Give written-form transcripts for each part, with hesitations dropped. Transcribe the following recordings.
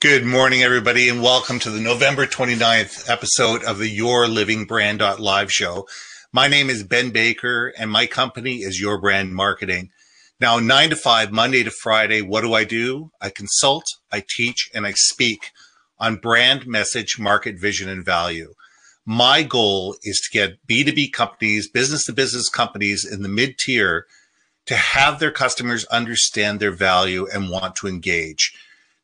Good morning, everybody, and welcome to the November 29th episode of the YourLIVINGBrand.live show. My name is Ben Baker, and my company is Your Brand Marketing. Now, 9 to 5, Monday to Friday, what do? I consult, I teach, and I speak on brand, message, market, vision, and value. My goal is to get B2B companies, business-to-business companies in the mid-tier to have their customers understand their value and want to engage.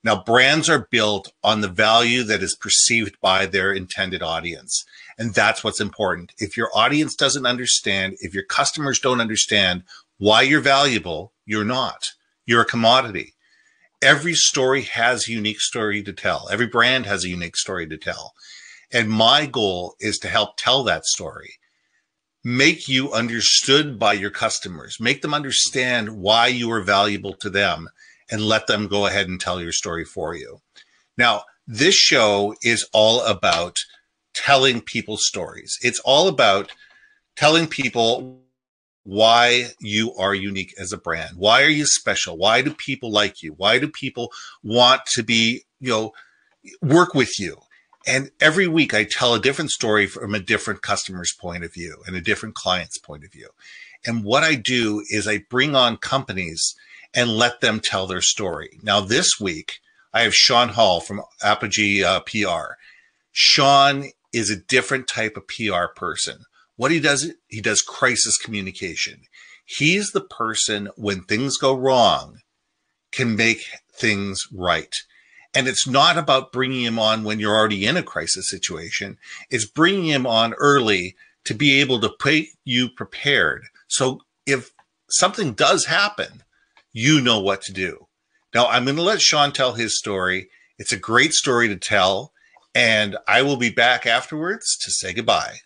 Now, brands are built on the value that is perceived by their intended audience. And that's what's important. If your audience doesn't understand, if your customers don't understand why you're valuable, you're not. You're a commodity. Every story has a unique story to tell. Every brand has a unique story to tell. And my goal is to help tell that story. Make you understood by your customers. Make them understand why you are valuable to them, and let them go ahead and tell your story for you. Now, this show is all about telling people stories. It's all about telling people why you are unique as a brand. Why are you special? Why do people like you? Why do people want to be, work with you? And every week I tell a different story from a different customer's point of view and a different client's point of view. And what I do is I bring on companies and let them tell their story. Now, this week, I have Shawn from Apogee PR. Shawn is a different type of PR person. What he does crisis communication. He's the person, when things go wrong, can make things right. And it's not about bringing him on when you're already in a crisis situation. It's bringing him on early to be able to put you prepared. So if something does happen, you know what to do. Now, I'm going to let Shawn tell his story. It's a great story to tell, and I will be back afterwards to say goodbye.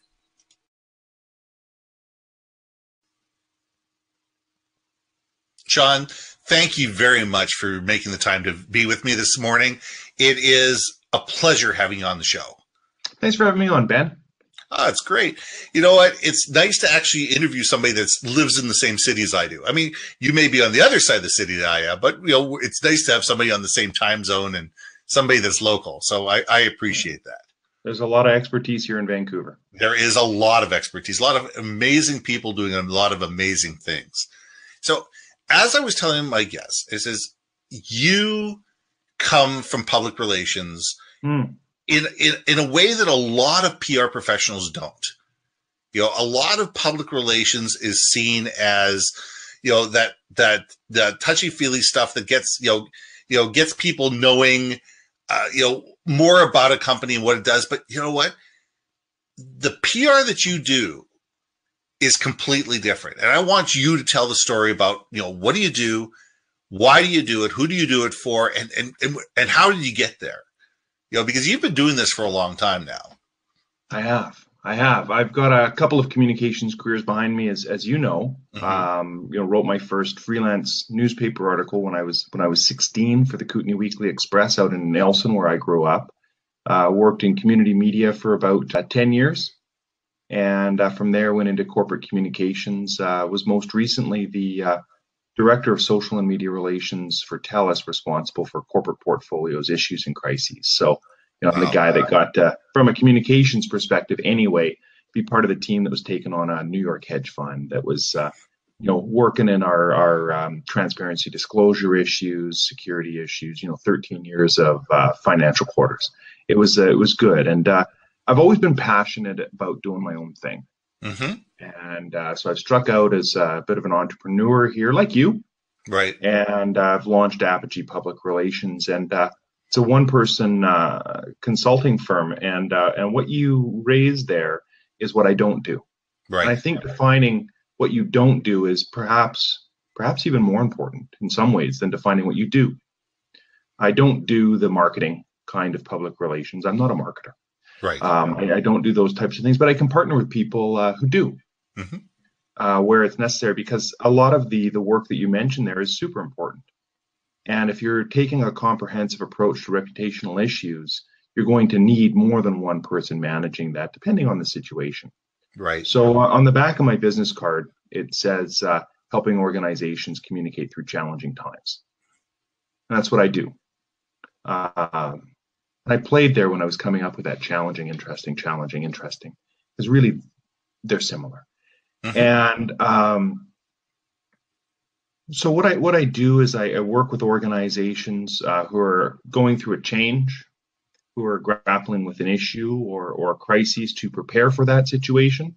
Shawn, thank you very much for making the time to be with me this morning. It is a pleasure having you on the show. Thanks for having me on, Ben. Oh, it's great. You know what? It's nice to actually interview somebody that lives in the same city as I do. I mean, you may be on the other side of the city that I am, but it's nice to have somebody on the same time zone and somebody that's local. So I appreciate that. There's a lot of expertise here in Vancouver. There is a lot of expertise, a lot of amazing people doing a lot of amazing things. So as I was telling my guests, it says, you come from public relations. In a way that a lot of PR professionals don't. A lot of public relations is seen as, that touchy-feely stuff that gets, gets people knowing, more about a company and what it does. But you know what? The PR that you do is completely different. And I want you to tell the story about, what do you do? Why do you do it? Who do you do it for? And how did you get there? Because you've been doing this for a long time now. I have. I've got a couple of communications careers behind me, as you know. Wrote my first freelance newspaper article when I was 16 for the Kootenay Weekly Express out in Nelson, where I grew up. Worked in community media for about 10 years, and from there went into corporate communications. Was most recently the Director of Social and Media Relations for TELUS, responsible for corporate portfolios, issues, and crises. So, I'm the guy that got, from a communications perspective anyway, be part of the team that was taking on a New York hedge fund that was, working in our transparency disclosure issues, security issues, 13 years of financial quarters. It was good. And I've always been passionate about doing my own thing. And so I've struck out as a bit of an entrepreneur here, like you. Right. And I've launched Apogee Public Relations, and it's a one-person consulting firm. And what you raise there is what I don't do. Right. And I think defining what you don't do is perhaps even more important in some ways than defining what you do. I don't do the marketing kind of public relations. I'm not a marketer. Right. I don't do those types of things, but I can partner with people who do, where it's necessary, because a lot of the work that you mentioned there is super important. And if you're taking a comprehensive approach to reputational issues, you're going to need more than one person managing that, depending on the situation. Right. So on the back of my business card, it says helping organizations communicate through challenging times. And that's what I do. And I played there when I was coming up with that challenging, interesting, because really they're similar. And so what I do is I work with organizations who are going through a change, who are grappling with an issue or a crisis, to prepare for that situation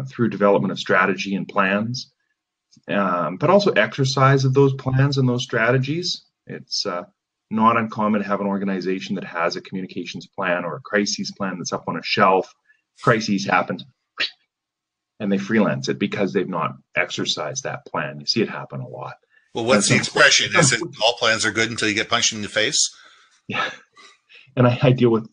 through development of strategy and plans, but also exercise of those plans and those strategies. It's not uncommon to have an organization that has a communications plan or a crises plan that's up on a shelf. Crises happen, and they freelance it because they've not exercised that plan. You see it happen a lot. Well, what's the expression? Is it all plans are good until you get punched in the face? Yeah. And I deal with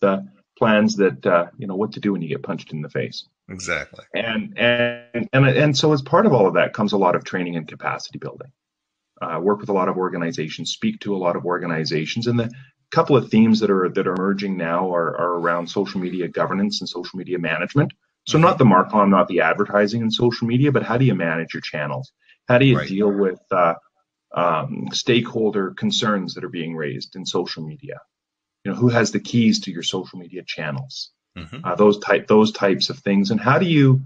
plans that, what to do when you get punched in the face. Exactly. And so as part of all of that comes a lot of training and capacity building. Work with a lot of organizations, speak to a lot of organizations. And the couple of themes that are emerging now are around social media governance and social media management. So not the marcom, not the advertising in social media, but how do you manage your channels? How do you deal with stakeholder concerns that are being raised in social media? Who has the keys to your social media channels? Those types of things. And how do you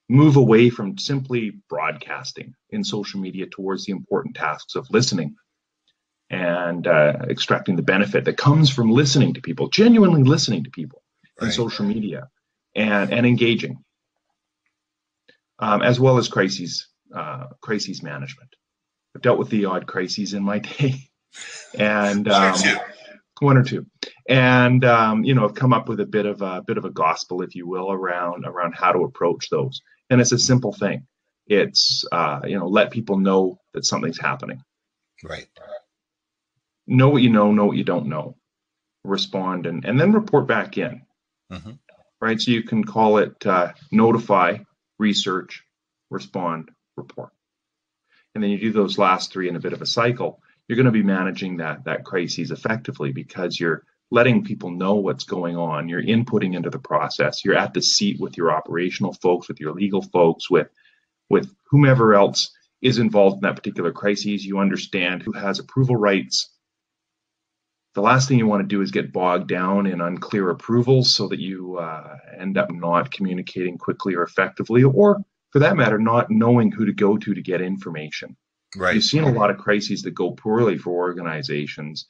move away from simply broadcasting in social media towards the important tasks of listening and extracting the benefit that comes from listening to people, genuinely listening to people in social media and engaging, as well as crises management. I've dealt with the odd crises in my day, and one or two, and I've come up with a bit of a gospel, if you will, around how to approach those. And it's a simple thing. It's let people know that something's happening. Right. Know what you know what you don't know. Respond and then report back in. Right. So you can call it notify, research, respond, report. And then you do those last three in a bit of a cycle. You're going to be managing that crisis effectively because you're letting people know what's going on. You're inputting into the process. You're at the seat with your operational folks, with your legal folks, with whomever else is involved in that particular crisis. You understand who has approval rights. The last thing you want to do is get bogged down in unclear approvals so that you end up not communicating quickly or effectively, or for that matter, not knowing who to go to get information. Right. You've seen a lot of crises that go poorly for organizations,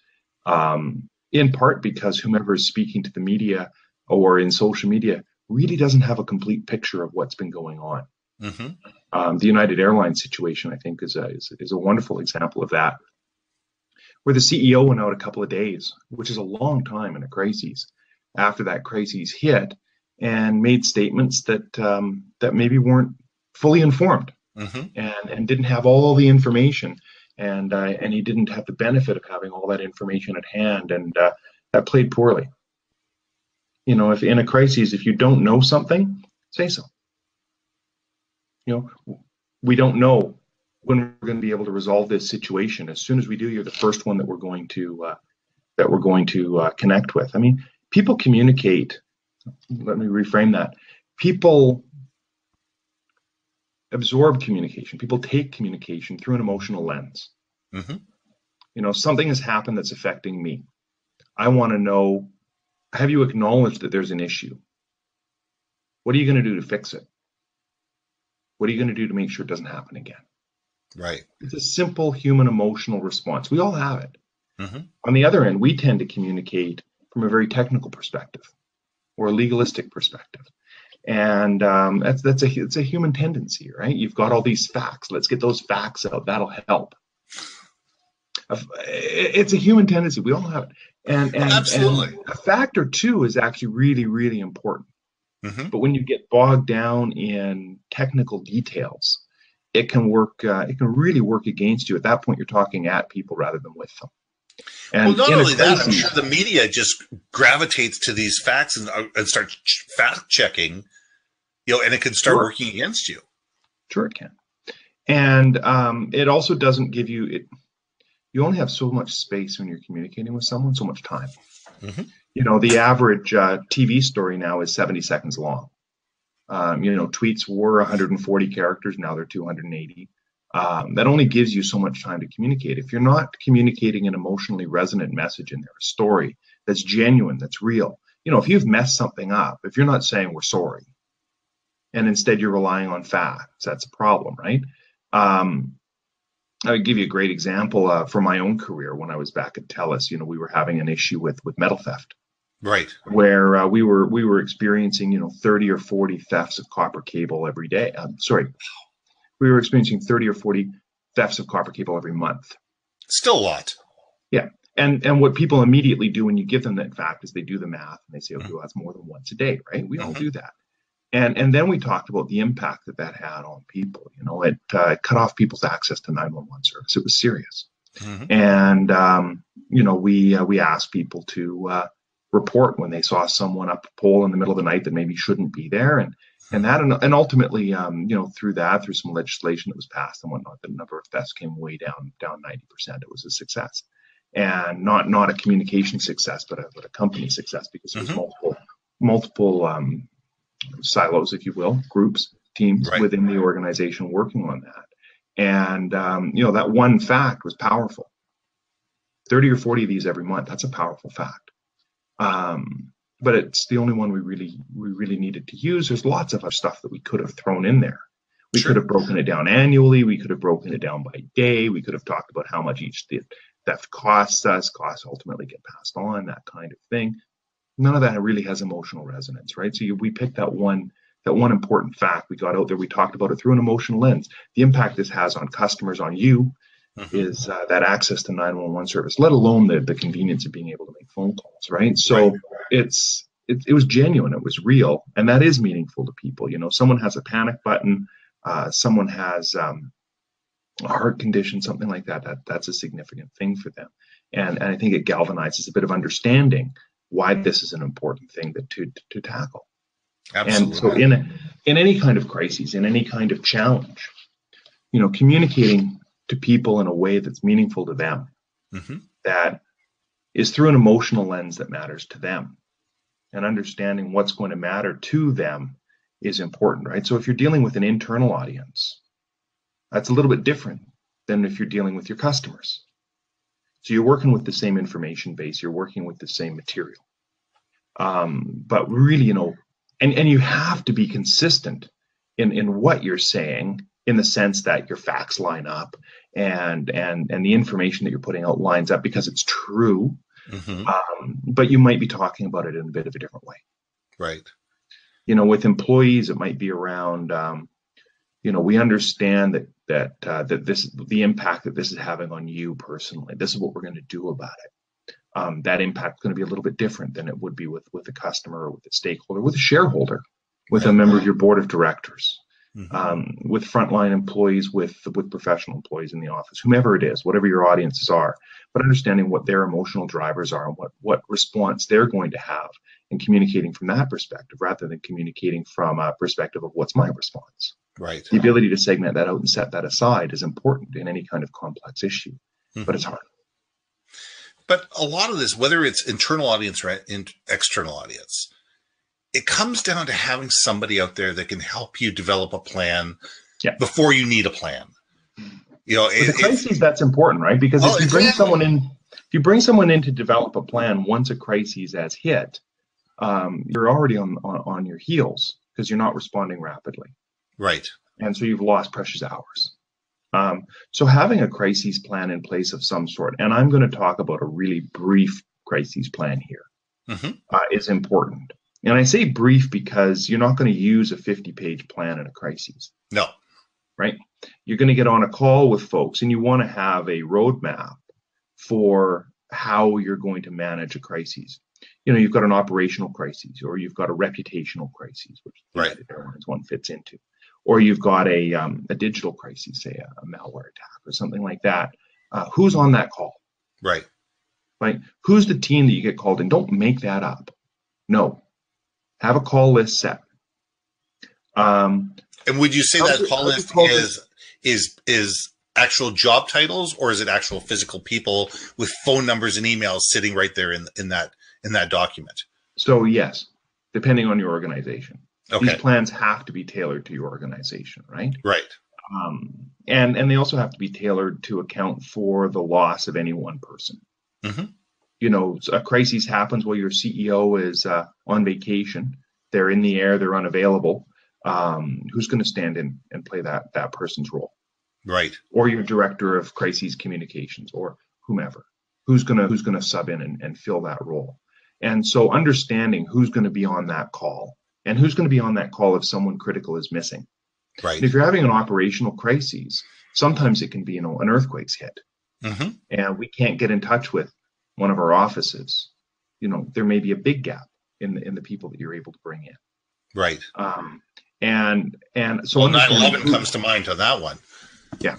in part because whomever is speaking to the media or in social media really doesn't have a complete picture of what's been going on. The United Airlines situation, I think, is a wonderful example of that, where the CEO went out a couple of days, which is a long time in a crisis, after that crisis hit, and made statements that maybe weren't fully informed. And didn't have all the information, and he didn't have the benefit of having all that information at hand, and that played poorly. If in a crisis, if you don't know something, say so. We don't know when we're going to be able to resolve this situation. As soon as we do, you're the first one that we're going to connect with. I mean, people communicate. Let me reframe that. People absorb communication. People take communication through an emotional lens. Something has happened that's affecting me. I want to know, have you acknowledged that there's an issue? What are you going to do to fix it? What are you going to do to make sure it doesn't happen again? Right. It's a simple human emotional response. We all have it. On the other end, we tend to communicate from a very technical perspective or a legalistic perspective. And it's a human tendency, right? You've got all these facts. Let's get those facts out. That'll help. It's a human tendency. We all have it. And absolutely. And a fact or two is actually really, really important. But when you get bogged down in technical details, it can work. It can really work against you. At that point, you're talking at people rather than with them. And not only that, I'm sure the media just gravitates to these facts and starts fact checking. And it can start working against you. Sure, it can. And it also doesn't give you it. You only have so much space when you're communicating with someone, so much time. The average TV story now is 70 seconds long. Tweets were 140 characters. Now they're 280. That only gives you so much time to communicate. If you're not communicating an emotionally resonant message in there, a story that's genuine, that's real, if you've messed something up, if you're not saying we're sorry, and instead you're relying on facts, that's a problem, right? I would give you a great example from my own career when I was back at TELUS. We were having an issue with metal theft, right? Where we were experiencing 30 or 40 thefts of copper cable every day. We were experiencing 30 or 40 thefts of copper cable every month. Still a lot. Yeah. And what people immediately do when you give them that fact is they do the math and they say, okay, well, that's more than once a day, right? We all do that. And then we talked about the impact that had on people. It cut off people's access to 911 service. It was serious. And, we asked people to report when they saw someone up a pole in the middle of the night that maybe shouldn't be there. And ultimately, through some legislation that was passed and whatnot, the number of thefts came way down 90%. It was a success, and not a communication success, but a company success, because there was multiple silos, if you will, groups, teams within the organization working on that. And that one fact was powerful. 30 or 40 of these every month. That's a powerful fact. But it's the only one we really needed to use. There's lots of other stuff that we could have thrown in there. We could have broken it down annually. We could have broken it down by day. We could have talked about how much each theft costs us. Costs ultimately get passed on, that kind of thing. None of that really has emotional resonance, right? So we picked that one important fact. We got out there. We talked about it through an emotional lens. The impact this has on customers, on you, is that access to 911 service, let alone the convenience of being able to make phone calls, right? So it was genuine, it was real, and that is meaningful to people. Someone has a panic button, someone has a heart condition, something like that's a significant thing for them. And I think it galvanizes a bit of understanding why this is an important thing to tackle. Absolutely. And so in any kind of crisis, in any kind of challenge, communicating to people in a way that's meaningful to them, that is through an emotional lens that matters to them, and understanding what's going to matter to them is important, right? So if you're dealing with an internal audience, that's a little bit different than if you're dealing with your customers. So you're working with the same information base, you're working with the same material. But really, and you have to be consistent in what you're saying, in the sense that your facts line up and the information that you're putting out lines up because it's true. But you might be talking about it in a bit of a different way. Right. With employees, it might be around, we understand that the impact that this is having on you personally. This is what we're going to do about it. That impact is going to be a little bit different than it would be with a customer, or with a stakeholder, with a shareholder, with a member of your board of directors, with frontline employees, with professional employees in the office, whomever it is, whatever your audiences are, but understanding what their emotional drivers are and what response they're going to have, and communicating from that perspective rather than communicating from a perspective of what's my response. Right. The ability to segment that out and set that aside is important in any kind of complex issue, but it's hard. But a lot of this, whether it's internal audience or external audience, it comes down to having somebody out there that can help you develop a plan before you need a plan. With the crises, that's important, right? Because if you bring someone in to develop a plan once a crisis has hit, you're already on your heels because you're not responding rapidly. Right. And so you've lost precious hours. So having a crisis plan in place of some sort, and I'm going to talk about a really brief crisis plan here, is important. And I say brief because you're not going to use a 50-page plan in a crisis. No. Right? You're going to get on a call with folks, and you want to have a roadmap for how you're going to manage a crisis. You've got an operational crisis, or you've got a reputational crisis, which the Airlines one fits into. Or you've got a digital crisis, say a malware attack or something like that. Who's on that call? Right. Right. Who's the team that you get called in? Don't make that up. No. Have a call list set. And would you say that call list is actual job titles, or is it actual physical people with phone numbers and emails sitting right there in that document? So yes, depending on your organization. Okay. These plans have to be tailored to your organization, right? Right. And they also have to be tailored to account for the loss of any one person. Mm-hmm. You know, a crisis happens while your CEO is on vacation. They're in the air, they're unavailable. Who's going to stand in and play that person's role? Right. Or your director of crises communications, or whomever. Who's gonna sub in and fill that role? And so understanding who's going to be on that call, and who's going to be on that call if someone critical is missing. Right. And if you're having an operational crisis, sometimes it can be, an earthquake's hit, Mm-hmm. and we can't get in touch with one of our offices. There may be a big gap in the people that you're able to bring in. Right. And so 9/11 comes to mind on that one. Yeah.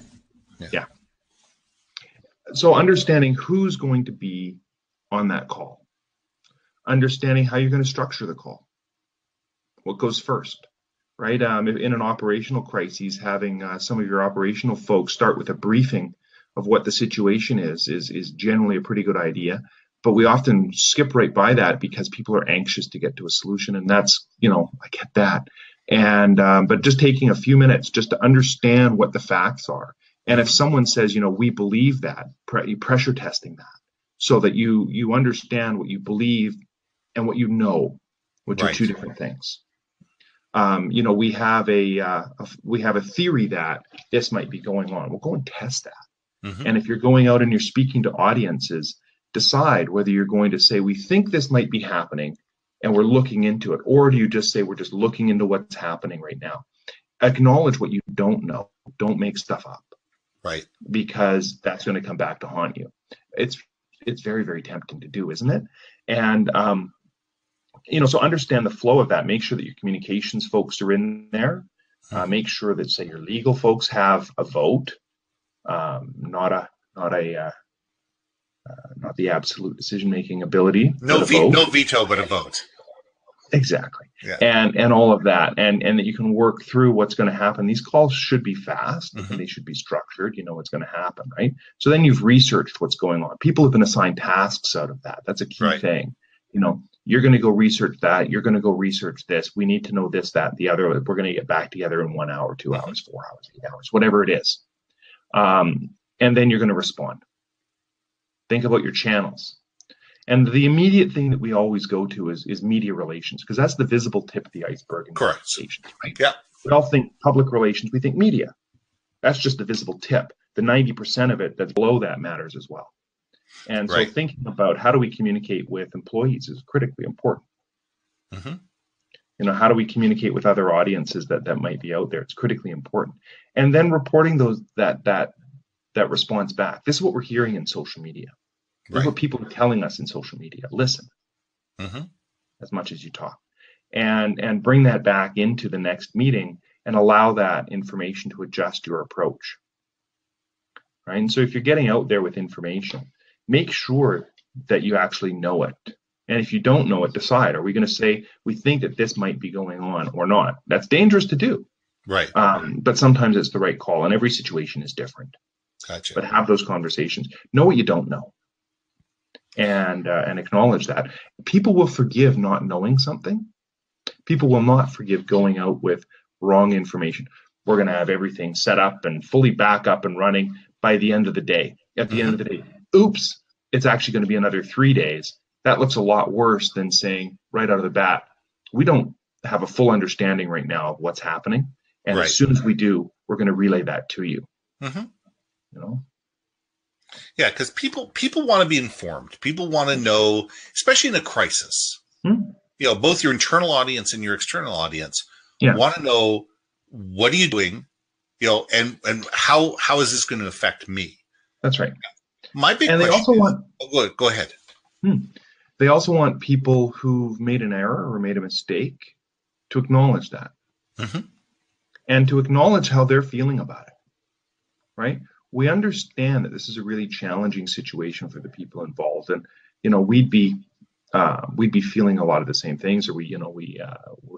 So understanding who's going to be on that call, understanding how you're going to structure the call, what goes first, right? In an operational crisis, having some of your operational folks start with a briefing of what the situation is generally a pretty good idea. But we often skip right by that because people are anxious to get to a solution, and that's, I get that. And but just taking a few minutes just to understand what the facts are. And if someone says, we believe that, pressure testing that so that you understand what you believe and what you know, which are two different things. We have a theory that this might be going on. Well, go and test that. Mm-hmm. And if you're going out and you're speaking to audiences, decide whether you're going to say, we think this might be happening and we're looking into it, or do you just say, we're just looking into what's happening right now? Acknowledge what you don't know. Don't make stuff up. Right. Because that's going to come back to haunt you. It's very, very tempting to do, isn't it? And, so understand the flow of that. Make sure that your communications folks are in there. Make sure that, say, your legal folks have a vote, not the absolute decision-making ability. No veto, but a vote. Exactly. Yeah. And all of that, and that you can work through what's going to happen. These calls should be fast, Mm-hmm. and they should be structured. You know what's going to happen, right? So then you've researched what's going on. People have been assigned tasks out of that. That's a key thing. You're going to go research that. You're going to go research this. We need to know this, that, the other. We're going to get back together in 1 hour, 2 hours, 4 hours, 8 hours, whatever it is. And then you're going to respond. Think about your channels. And the immediate thing that we always go to is media relations, because that's the visible tip of the iceberg in communications, right? Yeah. We all think public relations, we think media. That's just the visible tip. The 90% of it that's below that matters as well. And so thinking about how do we communicate with employees is critically important. Mm-hmm. How do we communicate with other audiences that might be out there? It's critically important. And then reporting that response back. This is what we're hearing in social media. This is what people are telling us in social media. Listen, as much as you talk, and bring that back into the next meeting and allow that information to adjust your approach. Right. And so if you're getting out there with information, make sure that you actually know it. And if you don't know it, decide, are we going to say, we think that this might be going on or not? That's dangerous to do. Right. But sometimes it's the right call, and every situation is different. Gotcha. But have those conversations. Know what you don't know. And acknowledge that. People will forgive not knowing something. People will not forgive going out with wrong information. We're going to have everything set up and fully back up and running by the end of the day. At the end of the day, oops, it's actually going to be another 3 days. That looks a lot worse than saying right out of the bat, we don't have a full understanding right now of what's happening. And as soon as we do, we're going to relay that to you. Mm-hmm. Yeah, because people want to be informed. People want to know, especially in a crisis. Both your internal audience and your external audience want to know, what are you doing, and how is this going to affect me? That's right. My big question. And they also want. Go ahead. They also want people who've made an error or made a mistake to acknowledge that, and to acknowledge how they're feeling about it. Right. We understand that this is a really challenging situation for the people involved, and we'd be feeling a lot of the same things, or we're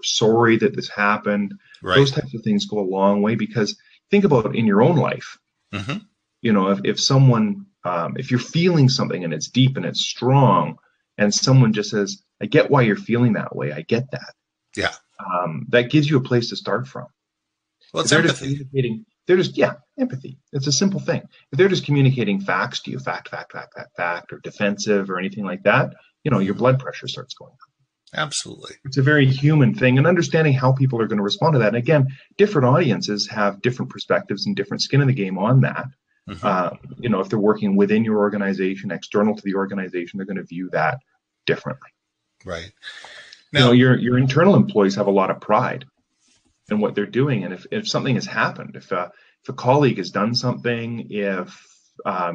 sorry that this happened. Those types of things go a long way, because think about it in your own life. If someone, if you're feeling something and it's deep and it's strong, and someone just says, "I get why you're feeling that way. I get that." Yeah. That gives you a place to start from. Well, it's empathy. they're just, yeah, empathy. It's a simple thing. If they're just communicating facts to you, fact, or defensive or anything like that, your blood pressure starts going up. Absolutely. It's a very human thing, and understanding how people are going to respond to that. And again, different audiences have different perspectives and different skin in the game on that. If they're working within your organization, external to the organization, they're going to view that differently. Right. Now, your internal employees have a lot of pride in what they're doing, and if something has happened, if a colleague has done something, if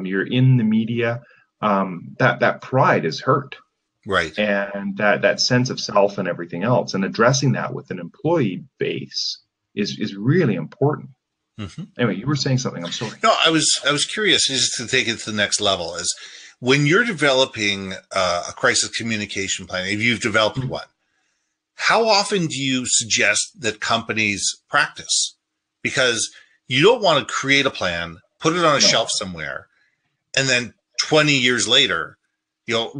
you're in the media, that pride is hurt. Right. And that sense of self and everything else, and addressing that with an employee base is really important. Anyway, you were saying something. I'm sorry. No, I was curious, just to take it to the next level, is when you're developing a crisis communication plan, if you've developed one, how often do you suggest that companies practice? Because you don't want to create a plan, put it on a shelf somewhere, and then 20 years later,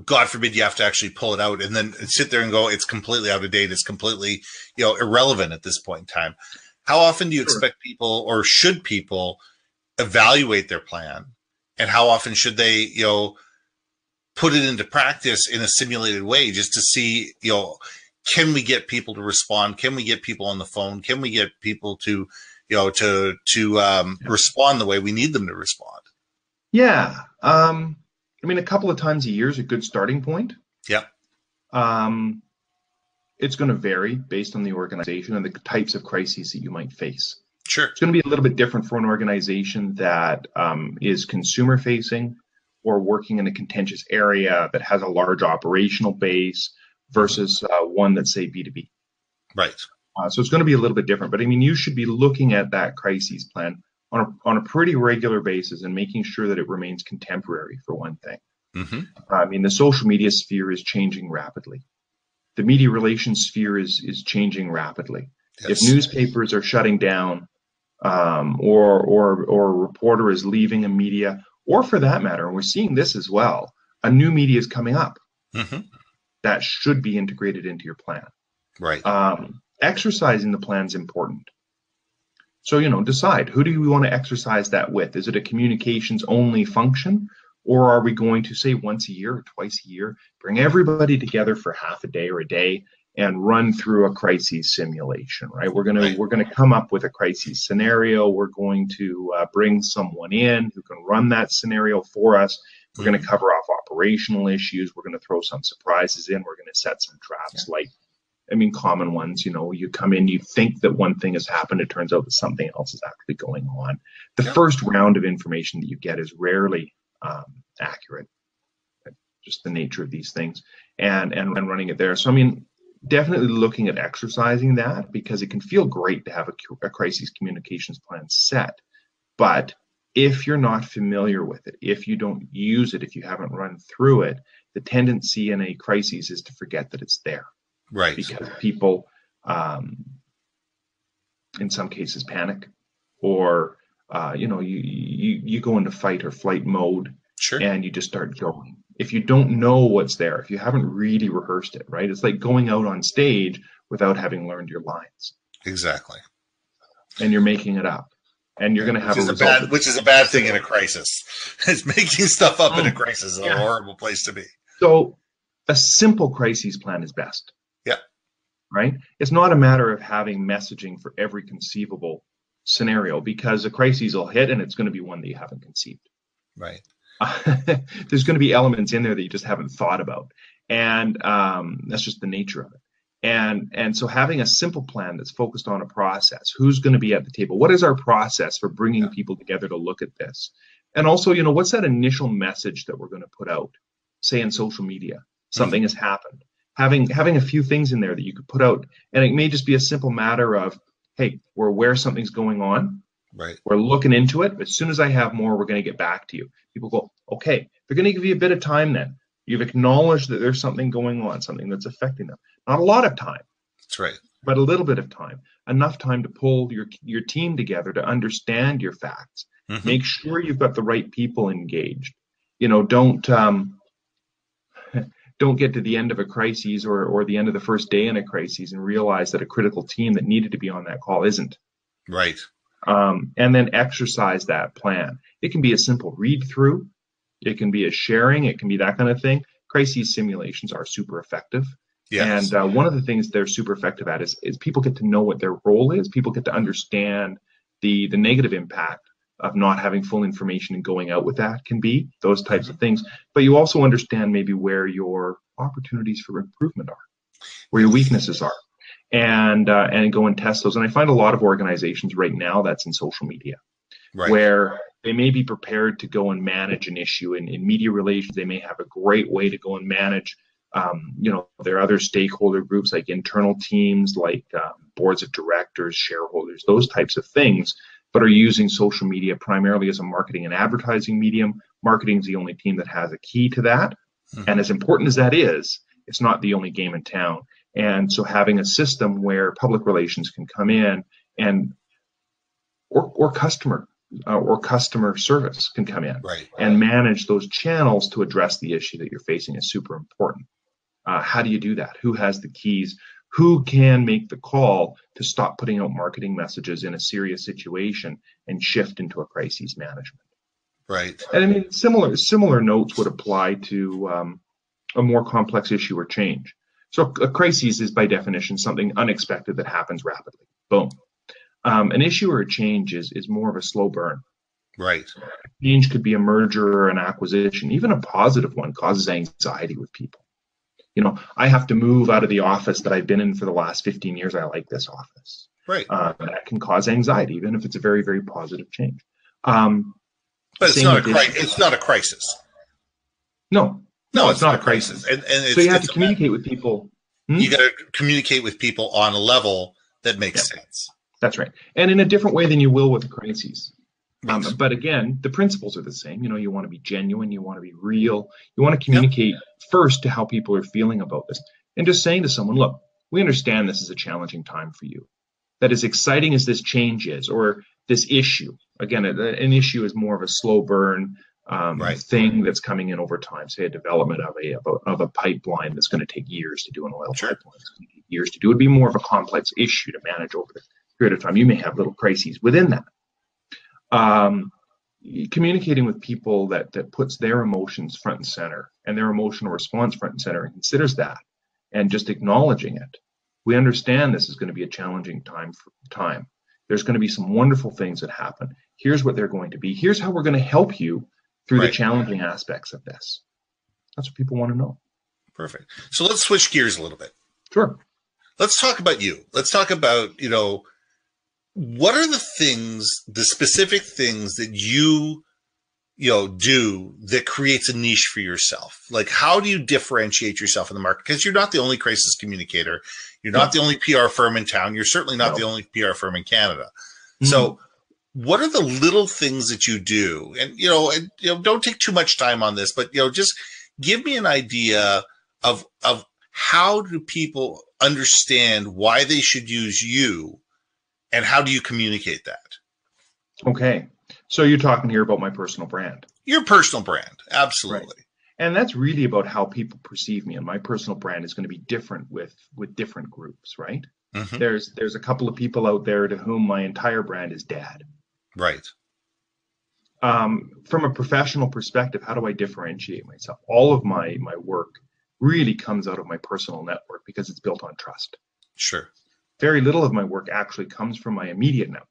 God forbid you have to actually pull it out and then sit there and go, it's completely out of date. It's completely, irrelevant at this point in time. How often do you expect people, or should people, evaluate their plan? And how often should they, put it into practice in a simulated way, just to see, can we get people to respond? Can we get people on the phone? Can we get people to, respond the way we need them to respond? Yeah. A couple of times a year is a good starting point. Yeah. It's going to vary based on the organization and the types of crises that you might face. Sure. It's going to be a little bit different for an organization that is consumer facing or working in a contentious area that has a large operational base versus one that's, say, B2B. Right. So it's going to be a little bit different. But you should be looking at that crises plan on a pretty regular basis and making sure that it remains contemporary, for one thing. The social media sphere is changing rapidly. The media relations sphere is changing rapidly. Yes. If newspapers are shutting down, or a reporter is leaving a media, or for that matter, and we're seeing this as well, a new media is coming up that should be integrated into your plan. Right. Exercising the plan is important. So, decide, who do you want to exercise that with? Is it a communications only function? Or are we going to, say, once a year or twice a year, bring everybody together for half a day or a day and run through a crisis simulation, right? We're going to come up with a crisis scenario. We're going to bring someone in who can run that scenario for us. We're going to cover off operational issues. We're going to throw some surprises in. We're going to set some traps, common ones. You come in, you think that one thing has happened. It turns out that something else is actually going on. The first round of information that you get is rarely accurate, just the nature of these things, and running it there. So definitely looking at exercising that, because it can feel great to have a crisis communications plan set, but if you're not familiar with it, if you don't use it, if you haven't run through it, the tendency in a crisis is to forget that it's there, right? Because people in some cases panic, or you go into fight or flight mode. Sure. And you just start going. If you don't know what's there, if you haven't really rehearsed it, right? It's like going out on stage without having learned your lines. Exactly. And you're making it up. And you're going to have which is a bad thing in a crisis. It's making stuff up in a crisis is a horrible place to be. So a simple crisis plan is best. Yeah. Right? It's not a matter of having messaging for every conceivable scenario, because a crisis will hit and it's going to be one that you haven't conceived. Right. There's going to be elements in there that you just haven't thought about, and that's just the nature of it. And so having a simple plan that's focused on a process, who's going to be at the table, what is our process for bringing people together to look at this, and also what's that initial message that we're going to put out, say in social media, something has happened, having a few things in there that you could put out, and it may just be a simple matter of, hey, we're aware something's going on. Right. We're looking into it. As soon as I have more, we're going to get back to you. People go, okay, they're going to give you a bit of time then. You've acknowledged that there's something going on, something that's affecting them. Not a lot of time. That's right. But a little bit of time. Enough time to pull your team together to understand your facts. Make sure you've got the right people engaged. Don't get to the end of a crisis or the end of the first day in a crisis and realize that a critical team that needed to be on that call isn't. Right. and then exercise that plan. It can be a simple read through. It can be a sharing. It can be that kind of thing. Crises simulations are super effective. Yes. And one of the things they're super effective at is people get to know what their role is. People get to understand the negative impact of not having full information and going out with that can be, those types of things. But you also understand maybe where your opportunities for improvement are, where your weaknesses are, and go and test those. And I find a lot of organizations right now that's in social media, Right. where they may be prepared to go and manage an issue in media relations. They may have a great way to go and manage their other stakeholder groups, like internal teams, like boards of directors, shareholders, those types of things, but are using social media primarily as a marketing and advertising medium. Marketing is the only team that has a key to that. And as important as that is, it's not the only game in town. And so having a system where public relations can come in and or customer service can come in and manage those channels to address the issue that you're facing is super important. How do you do that? Who has the keys? Who can make the call to stop putting out marketing messages in a serious situation and shift into a crisis management? Right. And I mean, similar notes would apply to a more complex issue or change. So a crisis is by definition something unexpected that happens rapidly. Boom. An issue or a change is more of a slow burn. Right. Change could be a merger or an acquisition. Even a positive one causes anxiety with people. I have to move out of the office that I've been in for the last 15 years. I like this office. Right. That can cause anxiety, even if it's a very, very positive change. But it's not a crisis. No, it's not a crisis. And so you have to communicate with people. You got to communicate with people on a level that makes sense. That's right. And in a different way than you will with a crisis. But again, the principles are the same. You want to be genuine. You want to be real. You want to communicate first to how people are feeling about this. And just saying to someone, look, we understand this is a challenging time for you. That as exciting as this change is, or this issue, again, an issue is more of a slow burn thing that's coming in over time. Say a development of a pipeline that's going to take years to do, an oil pipeline that's going to take years to do. It would be more of a complex issue to manage over the period of time. You may have little crises within that. Communicating with people that puts their emotions front and center and their emotional response front and center and considers that, and just acknowledging it. We understand this is going to be a challenging time. There's going to be some wonderful things that happen. Here's what they're going to be. Here's how we're going to help you through the challenging aspects of this. That's what people want to know. Perfect. So let's switch gears a little bit. Sure. Let's talk about you. Let's talk about, what are the specific things that you do that creates a niche for yourself? Like, how do you differentiate yourself in the market? Because you're not the only crisis communicator. You're not the only PR firm in town. You're certainly not the only PR firm in Canada. Mm-hmm. So what are the little things that you do? And, don't take too much time on this, but, just give me an idea of how do people understand why they should use you, and how do you communicate that? Okay. So you're talking here about my personal brand. Your personal brand. Absolutely. Right. And that's really about how people perceive me. And my personal brand is going to be different with different groups, right? Mm-hmm. There's a couple of people out there to whom my entire brand is dad. Right. From a professional perspective, how do I differentiate myself? All of my work really comes out of my personal network because it's built on trust. Sure. Very little of my work actually comes from my immediate network.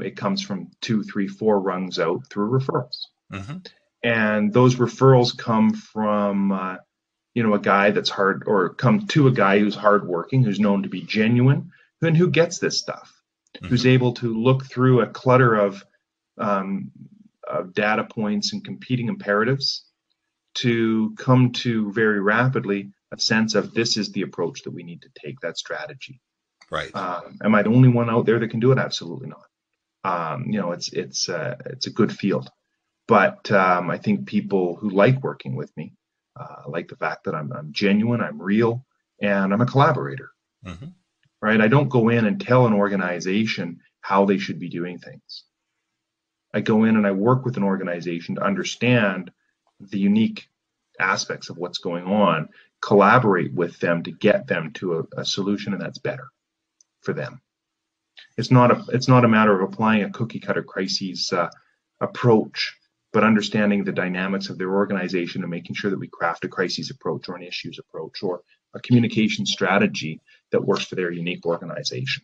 It comes from 2, 3, 4 rungs out through referrals. Mm-hmm. And those referrals come from, a guy that's come to a guy who's hardworking, who's known to be genuine, and who gets this stuff, who's able to look through a clutter of data points and competing imperatives to come to very rapidly a sense of this is the approach that we need to take, that strategy. Right. Am I the only one out there that can do it? Absolutely not. It's a good field, but I think people who like working with me like the fact that I'm genuine, I'm real, and I'm a collaborator. Mm-hmm. Right? I don't go in and tell an organization how they should be doing things. I go in and I work with an organization to understand the unique aspects of what's going on, collaborate with them to get them to a solution, and that's better for them. It's not a matter of applying a cookie cutter crises approach, but understanding the dynamics of their organization and making sure that we craft a crises approach or an issues approach or a communication strategy that works for their unique organization.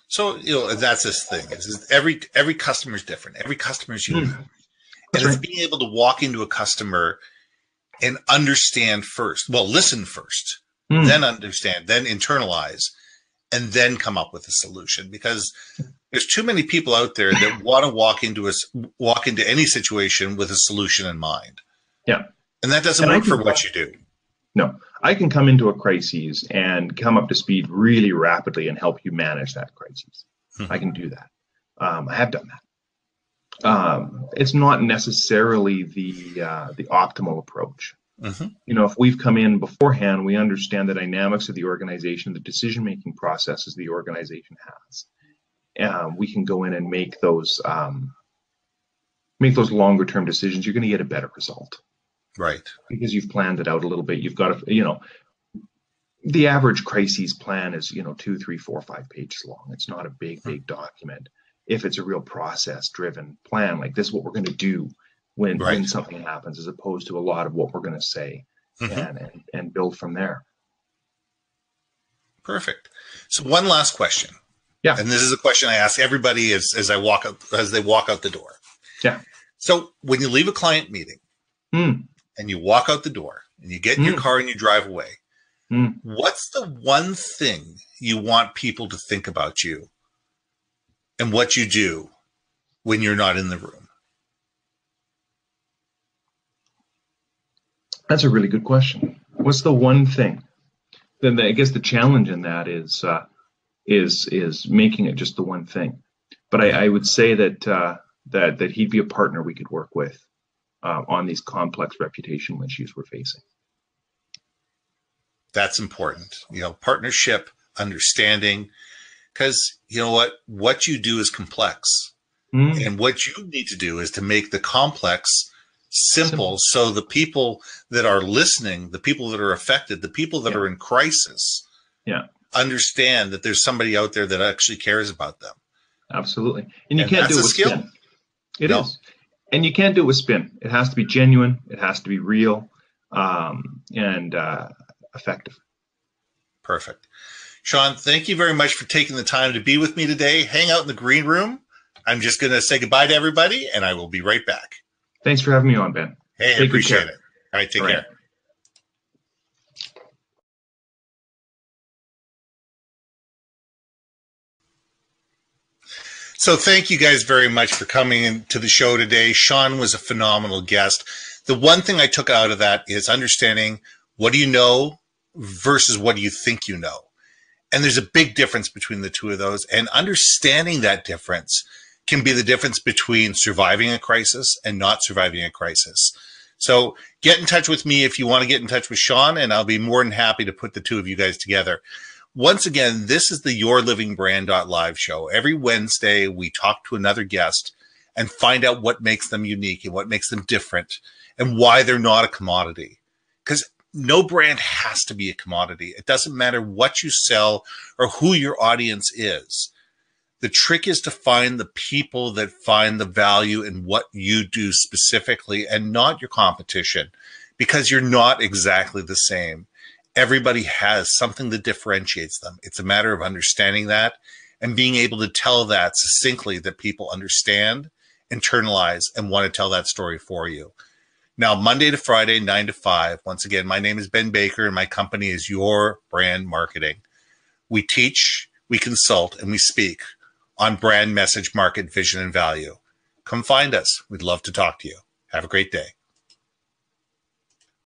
So, that's this thing. Every customer is different. Every customer is unique. And it's being able to walk into a customer and understand first. Well, listen first, then understand, then internalize, and then come up with a solution. Because there's too many people out there that want to walk into any situation with a solution in mind. Yeah. And that doesn't work for what you do. No, I can come into a crisis and come up to speed really rapidly and help you manage that crisis. I can do that. I have done that. It's not necessarily the optimal approach. If we've come in beforehand, we understand the dynamics of the organization, the decision-making processes the organization has. We can go in and make those longer-term decisions. You're going to get a better result. Right. Because you've planned it out a little bit. You've got to, the average crises plan is, 2, 3, 4, 5 pages long. It's not a big document. If it's a real process-driven plan, like this is what we're going to do when something happens, as opposed to a lot of what we're going to say and build from there. Perfect. So one last question. Yeah. And this is a question I ask everybody as they walk out the door. Yeah. So when you leave a client meeting, and you walk out the door and you get in your car and you drive away, what's the one thing you want people to think about you and what you do when you're not in the room? That's a really good question. What's the one thing? Then I guess the challenge in that is making it just the one thing. But I would say that he'd be a partner we could work with on these complex reputational issues we're facing. That's important. Partnership, understanding, because what you do is complex. And what you need to do is to make the complex simple. So the people that are listening, the people that are affected, the people that are in crisis, understand that there's somebody out there that actually cares about them. Absolutely. And you can't do it with spin. It is. And you can't do it with spin. It has to be genuine. It has to be real and effective. Perfect. Shawn, thank you very much for taking the time to be with me today. Hang out in the green room. I'm just going to say goodbye to everybody, and I will be right back. Thanks for having me on, Ben. Hey, I appreciate it. All right, take care. So thank you guys very much for coming into the show today. Shawn was a phenomenal guest. The one thing I took out of that is understanding what do you know versus what do you think you know. And there's a big difference between the two of those. And understanding that difference can be the difference between surviving a crisis and not surviving a crisis. So get in touch with me if you want to get in touch with Shawn, and I'll be more than happy to put the two of you guys together. Once again, this is the YourLIVINGBrand.live show. Every Wednesday, we talk to another guest and find out what makes them unique and what makes them different and why they're not a commodity. Because no brand has to be a commodity. It doesn't matter what you sell or who your audience is. The trick is to find the people that find the value in what you do specifically and not your competition, because you're not exactly the same. Everybody has something that differentiates them. It's a matter of understanding that and being able to tell that succinctly that people understand, internalize, and want to tell that story for you. Now, Monday to Friday, 9 to 5. Once again, my name is Ben Baker, and my company is Your Brand Marketing. We teach, we consult, and we speak on brand, message, market, vision, and value. Come find us. We'd love to talk to you. Have a great day.